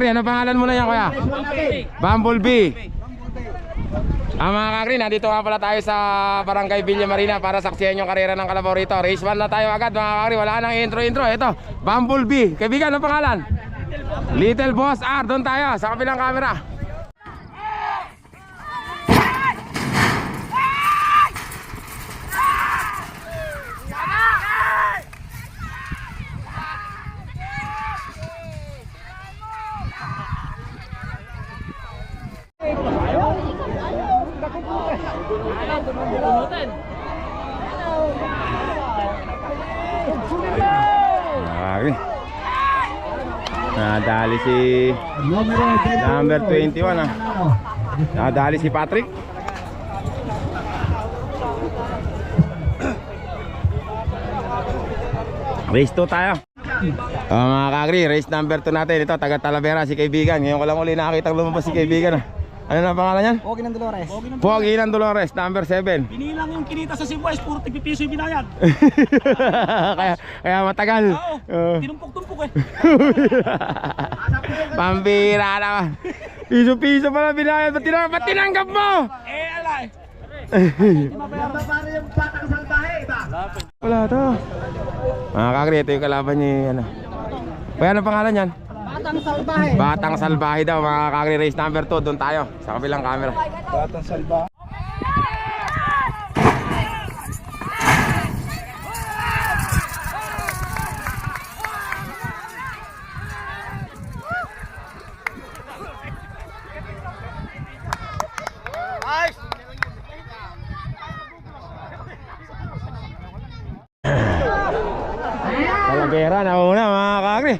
kakri, ano pangalan mo na yan kuya? Bumblebee. Mga kakri, nandito nga pala tayo sa Barangay Villa Marina para saksihan yung karera ng kalabaw rito. Race 1 na tayo agad mga kakri, wala nang intro. Ito, Bumblebee. Kaibigan, ano pangalan? Little Boss R. Doon tayo sa kabilang camera. Nadali si number 21 ah. Nadali si Patrick. Race 2 tayo. Mga kakri, race number 2 natin. Ito, taga Talavera si kaibigan. Ngayon ko lang uli nakakita lumabas si kaibigan ah. Ano na pangalan yan? Pogi ng Dolores. Pogi ng Dolores, number 7. Binilang yung kinita sa Cebu, puro tig-piso yung binayad. kaya matagal. Oo, tinumpok-tumpok eh. Pambira naman. Piso-piso pala binayad. Ba't tinanggap mo? Alay. Wala to. Mga kakri, ito yung kalaban niya. Ano. Kaya ano pangalan yan? Batang Salbahe. Batang Salbahe daw mga kakri, race number 2. Doon tayo sa kabilang camera. Batang Salbahe. Talavera na una mga kakri.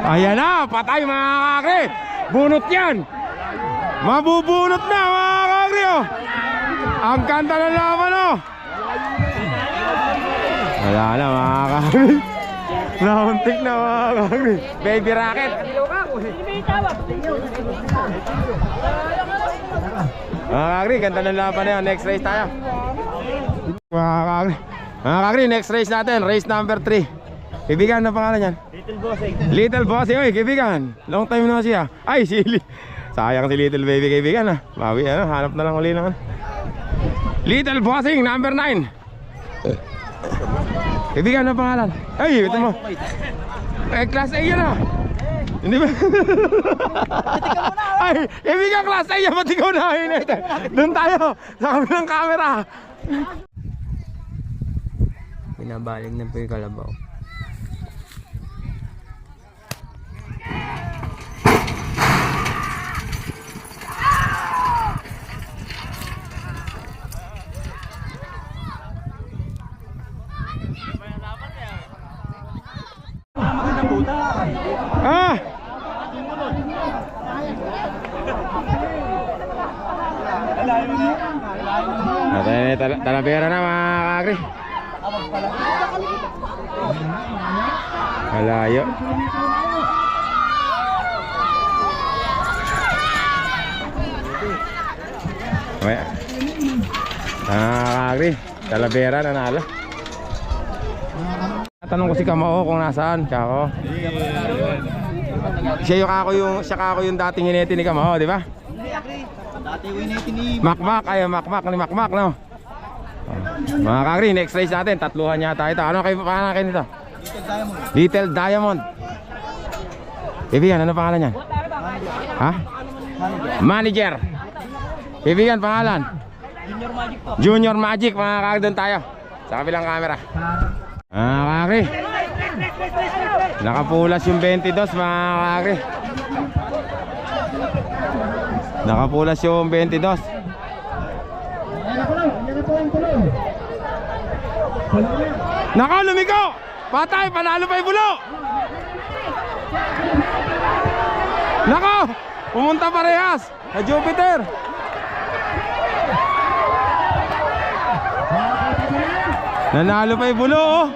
Ayan na, patay mga kakri. Bunot yan. Mabubunot na mga kakri oh. Ang ganda ng laban oh. Wala na mga kakri. Nauntik na mga kakri. Baby Rocket. Mga kakri, ganda ng laban na yun. Next race tayo. Mga kakri, next race natin. Race number 3. Kaibigan, ano pangalan yan? Little Bossing. Little Bossing, oy kaibigan. Long time na siya. Ay, sayang si Little Baby kaibigan ah. Bawi, ano, hanap na lang uli naman. Little Bossing, number 9. Kaibigan, ano pangalan? Ay, ito mo. Class A yan ah. Hindi ba? Ay, kaibigan, class A yan. Ba't ikaw na? Doon tayo, sa kabilang camera. Binabaling na po yung kalabaw. Ah! Talavera na mga kakri. Malayo. Kakri, Talavera nanalo. Tanong ko si Kamao kung nasaan, kako. Siya kako yung dating hinete ni Kamao, di ba? Dati yung hinete ni Makmak, ay Makmak ni Makmak, no? Mga kakri, next race natin, tatluhan yata ito. Ano kayo pangalan kayo nito? Little Diamond. Kaibigan, ano pangalan niyan? Ha? Manager. Kaibigan, pangalan? Junior Magic po. Junior Magic, mga kakri, doon tayo sa kabilang camera. Mga kakri, nakapulas yung 22 mga kakri. Nakapulas yung 22. Naka, lumiko! Patay, panalo pa yung bulo! Naka, pumunta parehas sa Jupiter. Nanalo pa yung bulo oh.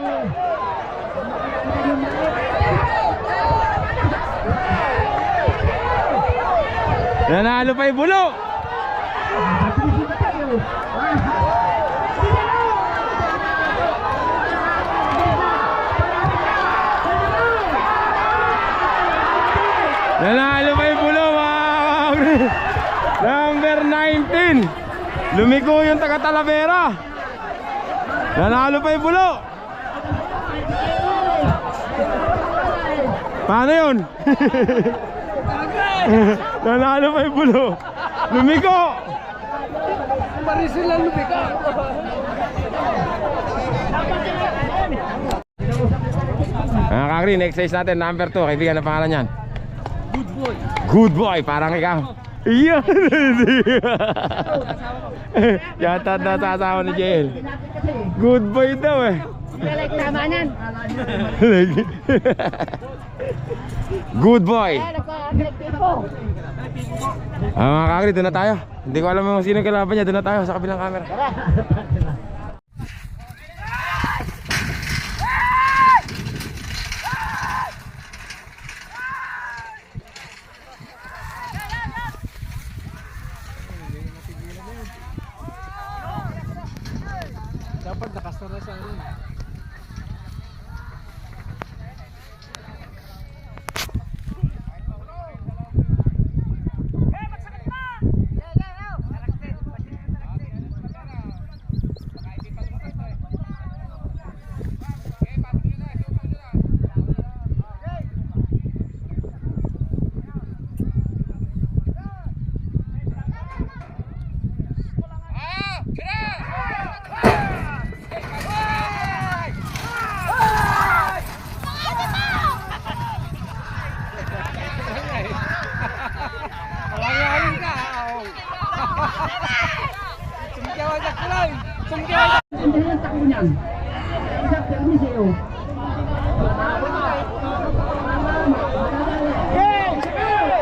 Nanalo pa yung bulo. Nanalo pa yung bulo mga kakagri. Number 19. Lumiko yung taga Talavera. Nanalo pa yung bulo. Paano yun? Nanalo pa yung bulo. Lumiko. Marisil lang lumika. Mga kakri, next size natin, number 2. Kaibigan, ang pangalan yan? Good boy. Good boy, parang ikaw. Iyan. Yata nasasawa ni JL. Good boy daw eh. Like tama niyan. Good boy. Nagpa-reflect po. Mga kakri, doon na tayo. Hindi ko alam kung sino kalaban niya. Doon na tayo sa kabilang camera. Dapat nakasara sa ano.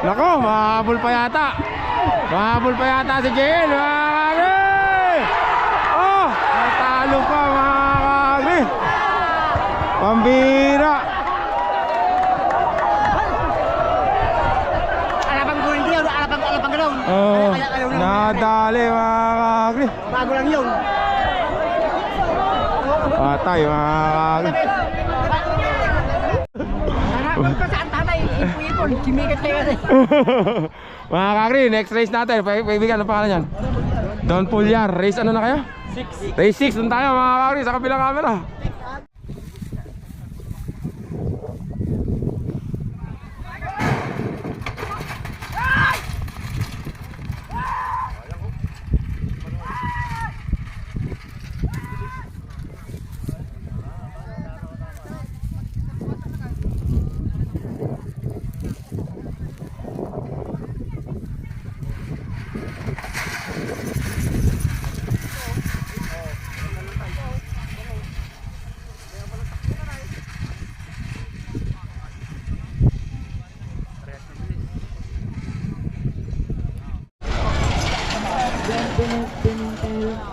Nako, mahabol pa yata. Mahabol pa yata si JL, mga kakri. Oh, natalo pa mga kakri. Pambira. Alapang gulong diyo, alapang gulong. Oh, nadali mga kakri. Bago lang yun. Patay mga kakri. Hanapin ko saan tatay, ipon, kimikat kayo kasi. Mga kakri, next race natin. Paibigan, ano pangalan yan? Don Pulgar. Race ano na kayo? 6. Race 6, doon tayo mga kakri sa kabilang camera.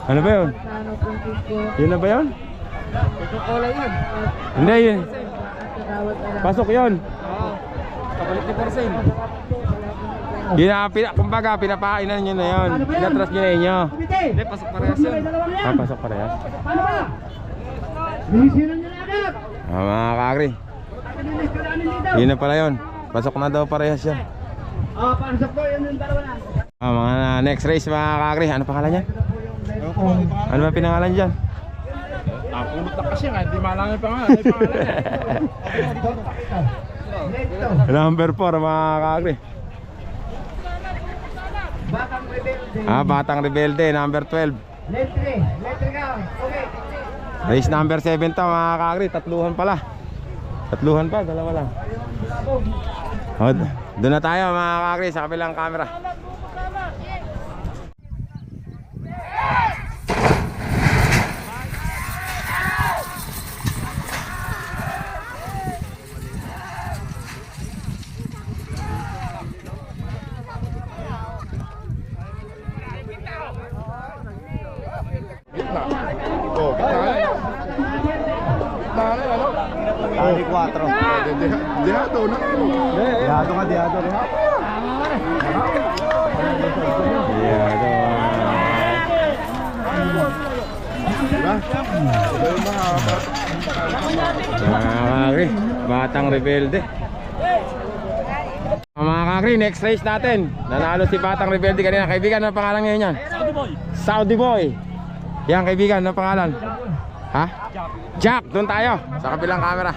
Ano ba yun? Yun na ba yun? Coca-Cola yun. Hindi yun. Pasok yun. Oo. Kapalit ni Persen. Kumbaga, pinapainan nyo na yun. Pinatras nyo na inyo. Hindi, pasok parehas yun. Pasok parehas. Paano ba? Binisinan niyo na agad. Mga kakri. Yun na pala yun. Pasok na daw parehas yan. Pasok po, yun yung dalawa na. Mga next race mga kakri. Ano pangalan niya? Ano ba pinangalan dyan? Napulot na kasi nga, hindi malang yung pangalan. Number 4 mga kakri. Batang rebelde. Batang Rebelde, number 12. Letre ka. Okay. Race number 7 to mga kakri. Tatluhan pala. Tatluhan pa, dalawa lang. Doon na tayo mga kakri sa kabilang camera. Tali 4. Dihado na. Dihado ka, dihado rin. Kakri, Batang Rebelde. Mga kakri, next race natin. Nanalo si Batang Rebelde kanina. Kaibigan, ano pangalan ngayon yan? Saudi Boy. Saudi Boy. Yan kaibigan, ano pangalan? Ha? Jack, doon tayo sa kabilang camera.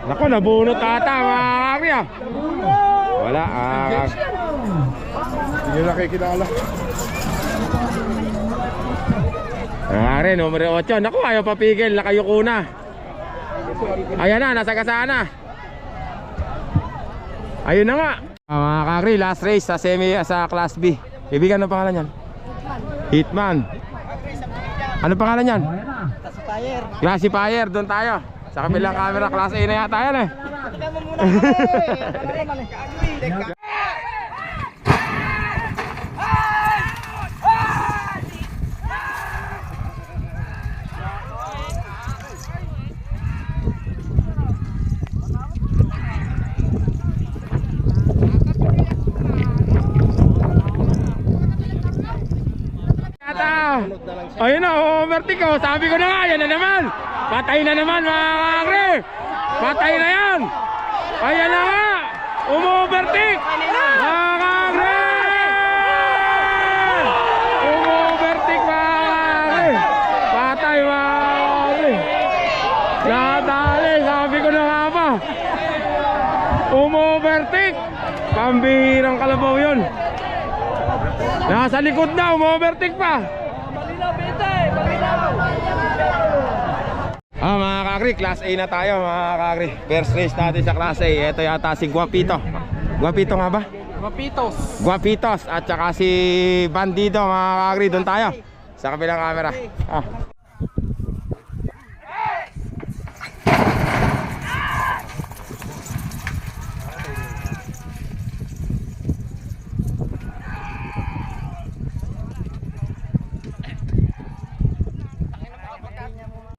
Naku, nabunot ata mga kakri ah. Wala hindi nyo nakikilala. Kakri, numero 8. Naku, ayaw papigil, nakayuko na. Ayan na, nasa gasa na. Ayun na nga. Mga kakri, last race sa class B. Ibigan, ano pangalan yan? Hitman. Ano pangalan yan? Classifier, doon tayo. Sa kabilang camera, class A na yata yan eh. Ayun na, overtake ko. Sabi ko na nga, yan na naman. Patay na naman mga kakri. Patay na yan. Ayan na nga. Umu-overtake. Mga kakri. Umu-overtake mga kakri. Patay mga kakri. Natali, sabi ko na nga pa. Umu-overtake. Pambihirang kalabaw yun. Nasa likod na, umu-overtake pa. Mga kakri, class A na tayo mga kakri. First race natin sa class A. Ito yata si Guapito. Guapito nga ba? Guapitos at saka si Bandido mga kakri. Doon tayo sa kabilang camera.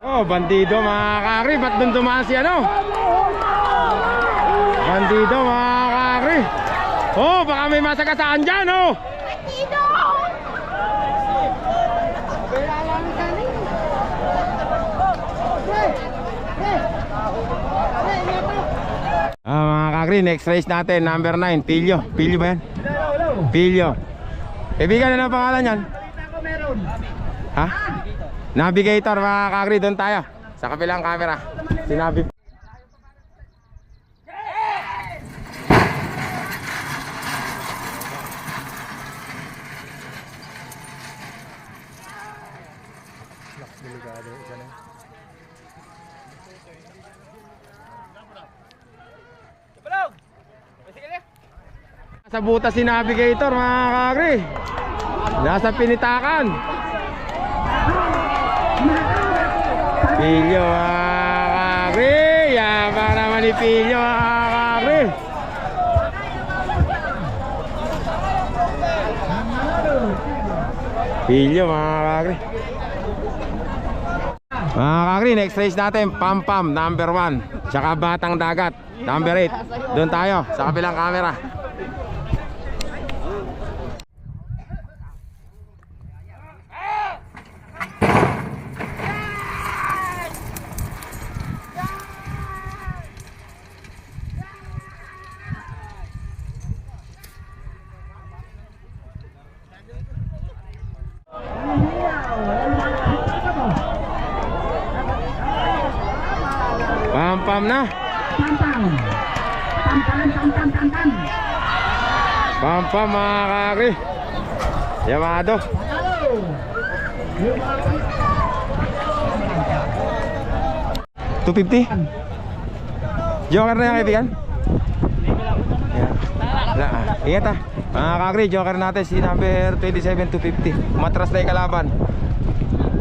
Oh, Bandido mga kakri, ba't doon dumaan si ano? Bandido mga kakri. Oh, baka may masagasaan dyan oh. Bandido! Mga kakri, next race natin, number 9, Pilyo. Pilyo ba yan? Pilyo. Kaibigan, ano ang pangalan yan? Ha? Navigator mga kakri, doon tayo sa kabilang camera. Sinabi sa butas si Navigator mga kakri. Nasa pinitakan. Pilyo mga kakri. Yaba naman ni Pilyo mga kakri. Pilyo mga kakri. Mga kakri, next race natin Pampam number 1 tsaka Batang Dagat number 8. Doon tayo sa kabilang camera. Pampam na. Pampam mga kakri. Yamado. $250. Joker na yan kaibigan. Ingat ha. Mga kakri, joker natin si number 27 250. Matras na yung kalaban.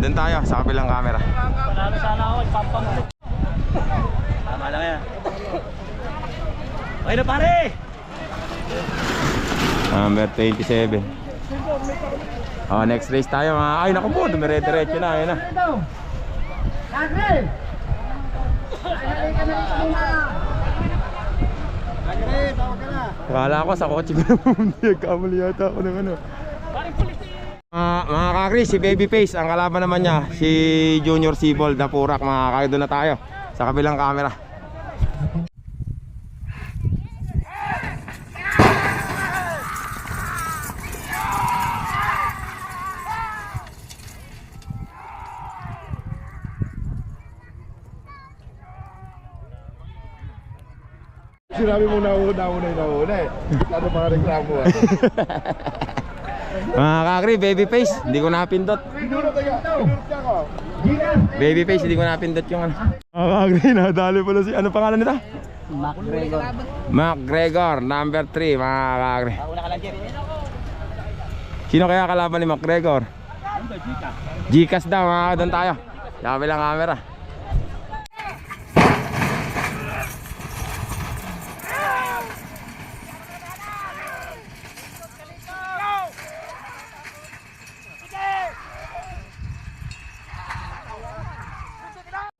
Doon tayo sa kabilang camera. Panalo sana ako, pampam. Tama lang yan. Okay na pare! Number 27. Oh, next race tayo mga. Ay, naku po, dumire-diretso na. Ayun na. Agre! Agre ka na muna! Agre, tawag ka na! Akala ko sa kotse ko naman. Nagkamali yata ako ng ano. Mga kakri, si Babyface. Ang kalaban naman niya, si Junior Sibol, Dapurak. Mga kakri, doon na tayo sa kabilang camera. Sinabi mo nauna eh. Ano mga reklamo ah? Mga kakri, Babyface, hindi ko napindot. Pinuro niya ako. Babyface, hindi ko napindot yung ano. Mga kakri, nadali pala si, ano pangalan nito? McGregor. McGregor, number 3, mga kakri. Sino kaya kalaban ni McGregor? Gcash daw, mga doon tayo. Sa kabilang camera.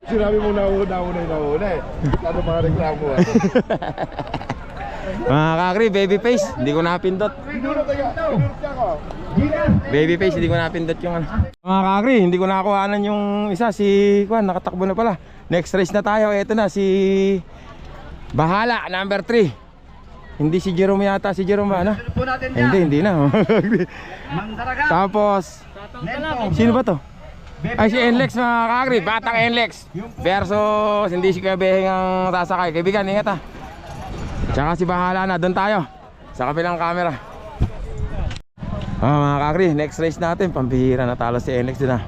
Sinabi mo nauna eh. Ano mga reklamo ah? Mga kakri, Babyface, hindi ko napindot. Pinuro niya ako. Babyface, hindi ko napindot yung ano. Mga kakri, hindi ko nakuhanan yung isa. Si Juan, nakatakbo na pala. Next race na tayo. Ito na, si Bahala, number 3. Hindi si Jerome yata. Si Jerome ba, ano? Hindi na. Tapos, sino ba to? Ay, si Enlex, mga kakri. Batang Enlex versus hindi si Kuya Beheng ang sasakay. Kaibigan, ingat ha. Tsaka si Bahala na, doon tayo sa kabilang camera. Mga kakri, next race natin. Pambihira, natalo si Enlex din ha.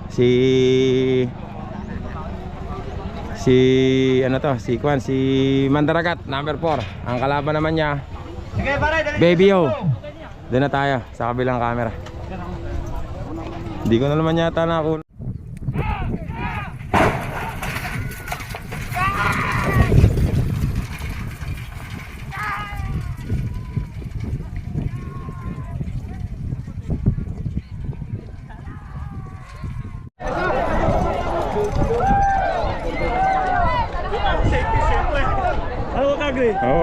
Ano to, si Kwan, si Mandaragat, number 4. Ang kalaban naman niya, Baby O. Doon na tayo sa kabilang camera. Hindi ko na naman yata nakuha. Oo,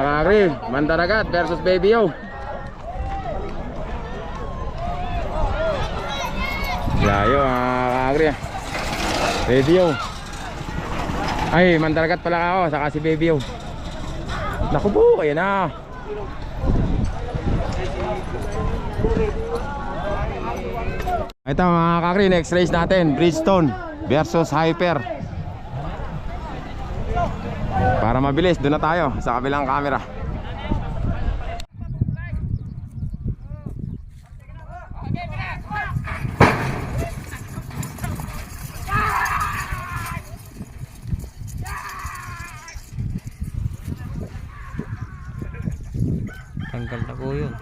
kakri, Mandaragat versus Baby O. Layo, kakri. Baby O. Ay, Mandaragat pala ako, saka si Baby O. Naku po, kaya na. Ito mga kakri, next race natin, Bridgestone versus Hyper. Para mabilis, doon na tayo sa kabilang camera. Tanggal na po yun.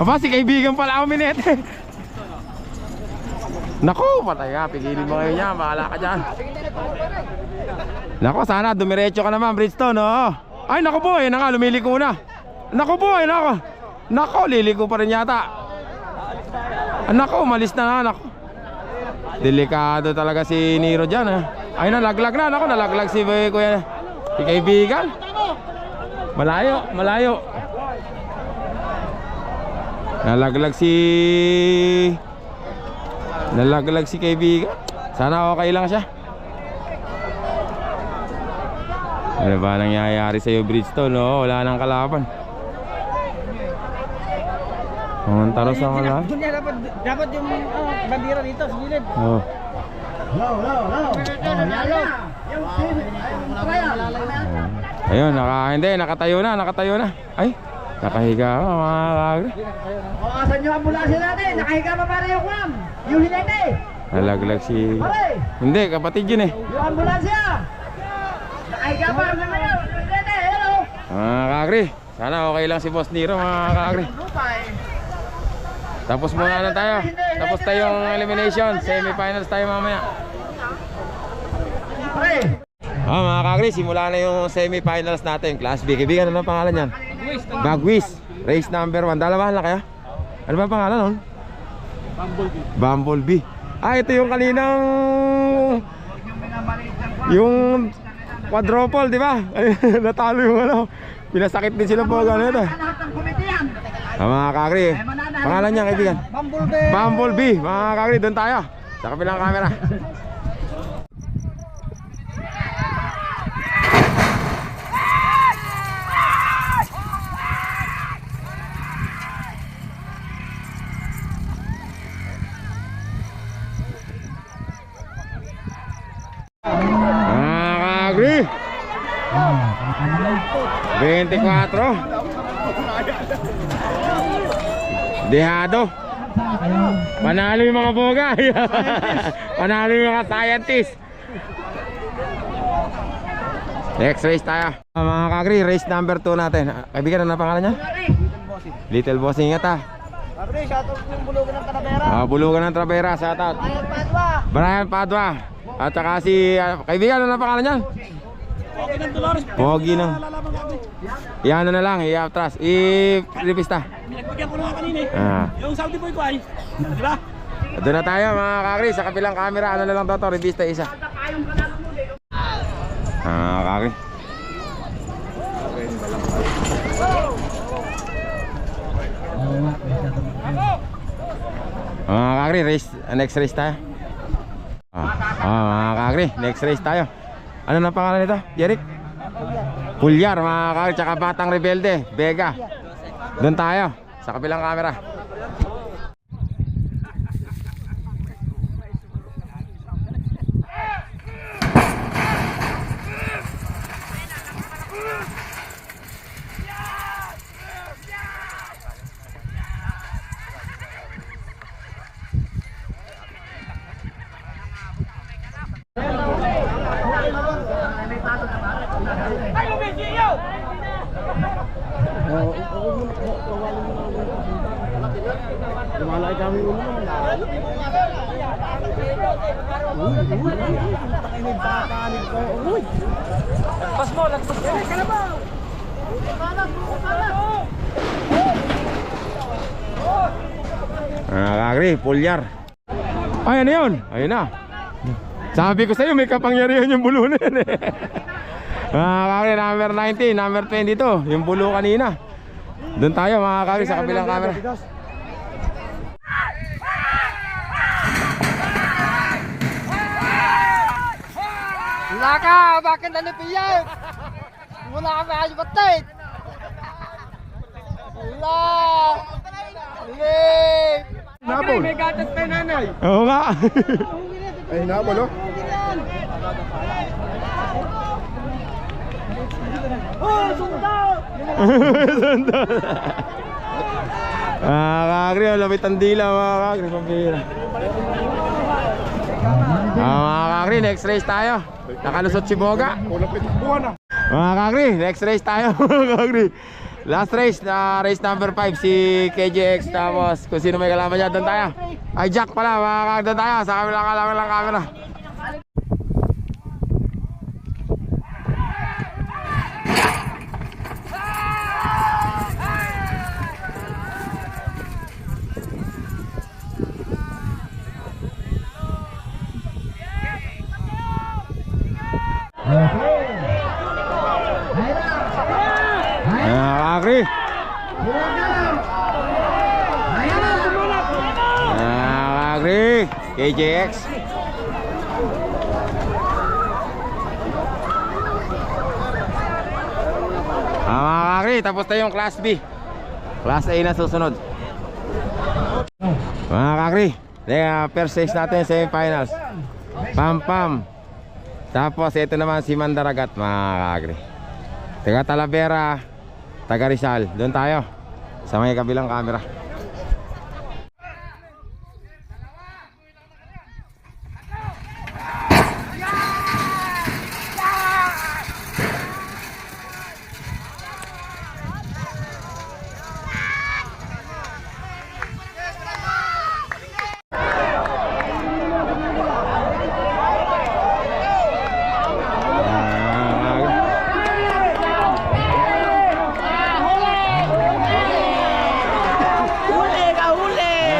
Aba, si kaibigan pala ako minete. Naku, patay ka, pigilin mo ngayon yan, bahala ka dyan. Naku, sana dumiretso ka naman, Bridgestone, oo. Ay, naku po, yun na nga, lumiliko na. Naku po, yun ako. Naku, liliko pa rin yata. Naku, umalis na na, naku. Delikado talaga si Nero dyan ha. Ay nalaglag na, ako nalaglag si kuya, si kaibigan. Malayo, malayo. Nalaglag si kaibigan. Sana okay lang siya. Ano ba nangyayari sa'yo, Bridgestone? No? Wala nang kalaban. Ang taro sa mga. Doon niya dapat yung bandira dito sa gilid. Oh. Ayun, nakatayo na. Ay, nakahiga ka mga kagre. Asan yung ambulansya natin? Nakahiga pa pare yung kwan. Yung hinete. Nalaglag si... Hindi, kapatid yun eh. Yung ambulansya. Nakahiga pa rin ngayon. Hinete, hello. Mga kagre, sana okay lang si Boss Nero mga kagre. Tapos muna na tayo. Tapos tayong elimination. Semifinals tayo mamaya. Mga kagre, simula na yung semifinals natin. Class B. Kaibigan, ano ang pangalan yan? Bagwis. Race number 1. Dalawa na kaya? Ano ba ang pangalan nun? Bumblebee. Ito yung kaninang yung quadruple, di ba? Natalo yung ano. Pinasakit din sila po gano'n ito. Mga kagre, pangalan niya kaibigan? Bumblebee. Mga kagre, doon tayo sa kabilang camera. Mga kagre, 24 dehado. Panalo yung mga boga. Panalo yung mga scientist. Next race tayo. Mga kagre, race number 2 natin. Kaibigan, ano pangalan niya? Little Boss. Ingat ha. Kagre, shoutout yung bulugan ng Talavera. Bulugan ng Travera. Shoutout Brian Padua. At saka si kaibigan, ano pangalan niya? Pogi ng yan na lang, i-atras, i-revista. Pinagbigyan ko naman kanina yung Saudi boy ko ay, di ba? Doon na tayo mga kagre, sa kabilang camera, ano na lang to, revista isa. Kagre. Mga kagre, race, next race tayo. Mga kagre, next race tayo. Ano na pangalan nito? Jeric? Pulyar, mga kagre, tsaka Batang Rebelde, Vega. Doon tayo, sa kabilang camera. Kagre, Pulyar. Ay, ano yun? Ayun na. Sabi ko sa'yo, may kapangyarihan yung bulo na yan eh. Kagre, number 19, number 22. Yung bulo kanina. Doon tayo mga kagre, sa kabilang camera. Wala ka, bakit nanipiyag? Wala ka ba patay? Wala! Napol. May gatas pa yung nanay. Oo nga. Ay, napol oh. Oh, sundaw! Sundaw. Kagre, lapit ang dila mga kagre, pambira. Mga kagre, next race tayo. Nakalusot si Boga. Kulapit buwan na. Mga kagre, next race tayo. Mga kagre, last race, race number 5, si KJX. Tapos kung sino may kalaban niya, doon tayo. Ay, Jack pala, mga kagre, doon tayo. Sa kabilang kalaban lang camera. KJX. Mga kakri, tapos na yung Class B. Class A na susunod. Mga kakri, first stage natin, semifinals. Pam Pam. Tapos ito naman si Mandaragat, mga kakri. Taga Talavera, taga Rizal. Doon tayo sa may kabilang camera.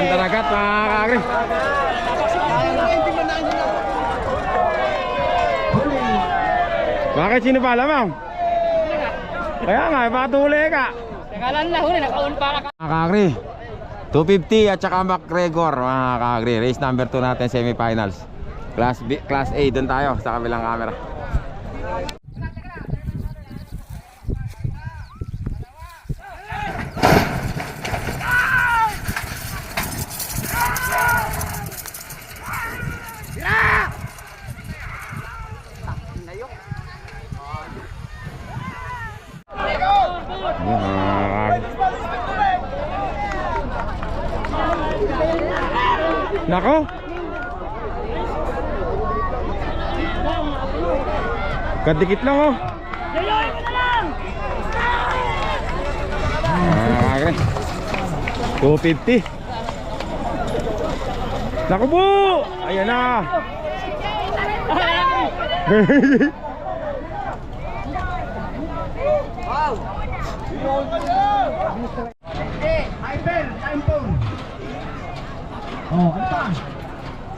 Mandaragat, mga kakri. Bakit sino pa lamang? Kaya nga, patuli ka. Nakalan na huli, nakaun para ka. Mga kakri, 250 at saka McGregor, mga kakri. Race number 2 natin, semifinals. Class B, Class A, doon tayo sa kabilang camera. Nako. Kadikit lang oh. Yayoy ka na lang! Okay. 250. Naku po! Ayan na.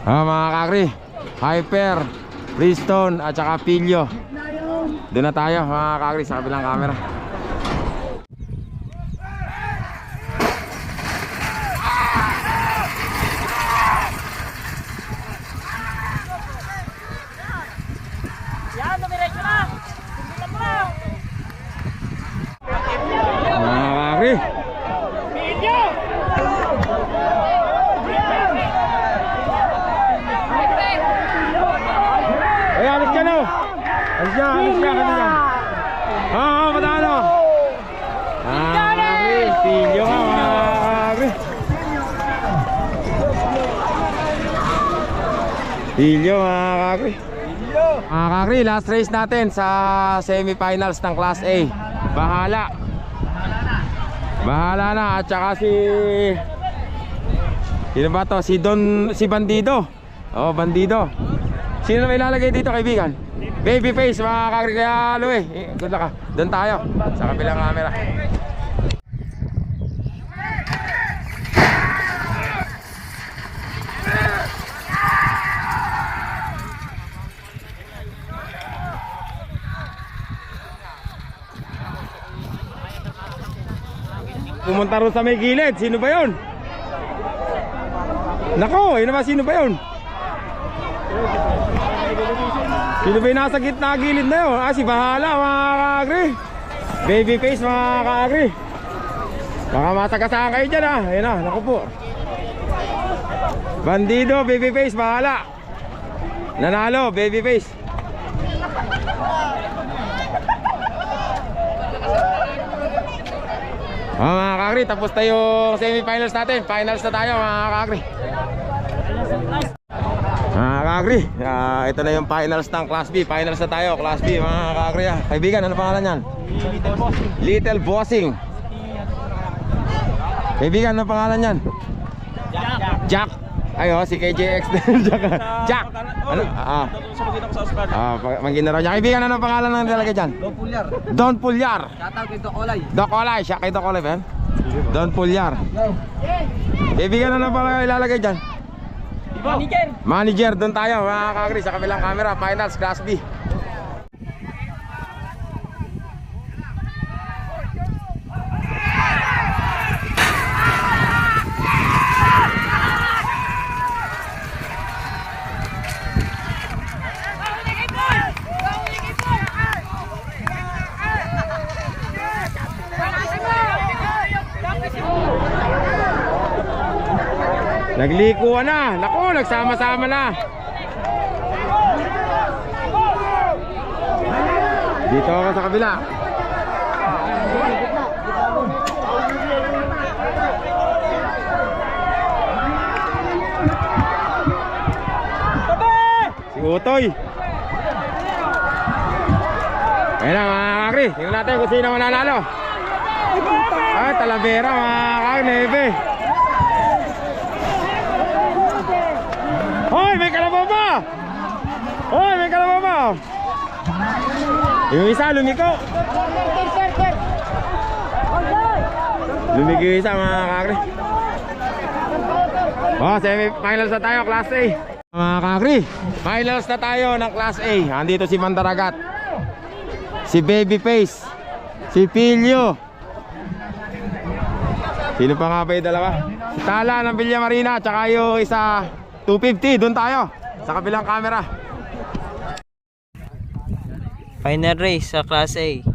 Mga kakri, Hyper, Bridgestone at saka Pilio. Doon na tayo mga kakri sa kabilang camera. Yan, dumiretso na! Tumbitan mo na! Mga kakri, Video! ay alis ka na. Alis ka, alis ka, alis ka. Oo, patalo. Kakri, Pilio ka mga kakri. Pilio mga kakri. Mga kakri, last race natin sa semifinals ng Class A. Bahala. Bahala na. At saka si... Sino ba to? Si Bandido. Oh, Bandido. Sino na may ilalagay dito, kaibigan? Babyface, mga kakri. Kaya Louie, good luck ka. Doon tayo sa kabilang camera. Pumunta rin sa may gilid. Sino ba yun? Nako, yun naman, sino ba yun? Sino ba yung nasa gitna gilid na yun? Si Bahala, mga kakri. Babyface, mga kakri. Baka masagasaan kayo dyan Ayun na, naku po. Bandido, Babyface, Bahala. Nanalo, Babyface. Mga kakri, tapos tayo semifinals natin. Finals na tayo, mga kakri. Mga kakri, ito na yung finals ng Class B. Finals na tayo, Class B, mga kakri. Kaibigan, ano pangalan yan? Little Bossing. Kaibigan, ano pangalan yan? Jack. Ayo, si KJX. Jack. Ano? Manggina raw niya. Kaibigan, ano pangalan ng talaga dyan? Don Pulyar. Don Pulyar. Shoutout kay Doc Olay. Doc Olay, siya kay Doc Olay, ben? Don Pulyar. Kaibigan, ano pala ilalagay dyan? Manager! Manager, doon tayo mga kakri sa kabilang camera. Finals, Class B. Naglikuan na. Naku, nagsama-sama na. Dito ako sa kabila. Si Utoy. Ayan na mga kakri. Tingnan natin kung sino mananalo. Ah, Talavera mga kakri. Neve. Hoy, may kalabaw pa! Hoy, may kalabaw pa! Yung isa, lumiko. Lumiko yung isa mga kakri. Oh, semi-finals na tayo, Class A. Mga kakri, finals na tayo ng Class A. Andito si Mandaragat, si Babyface, si Pilio. Sino pa nga ba yung dalawa? Si Tala ng Villa Marina, tsaka yung isa 250. Doon tayo, sa kabilang camera. Final race sa Class A.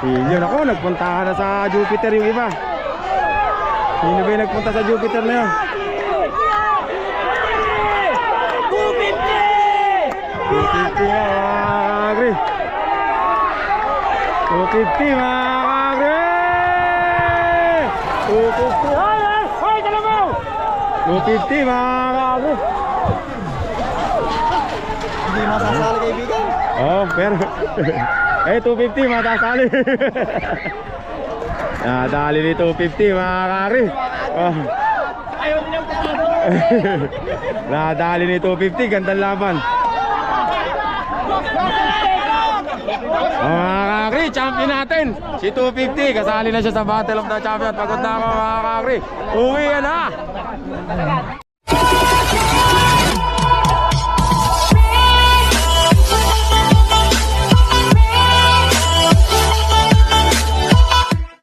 Yun ako, nagpunta na sa Jupiter yung iba. Sino ba yung nagpunta sa Jupiter na yun? 250 mga kakri. 250 mga kakri. 250. Ay, dalabaw! 250 mga kakri. Hindi masasali kaibigan. Oh, pero eh, 250 matasali. Nadali ni 250 mga kakri. Oh. Nadali ni 250, gandang laban. Oh, mga kakri, champion natin si 250, kasali na siya sa Battle of the Champion. Pagod na ako mga kakri. Uwi na.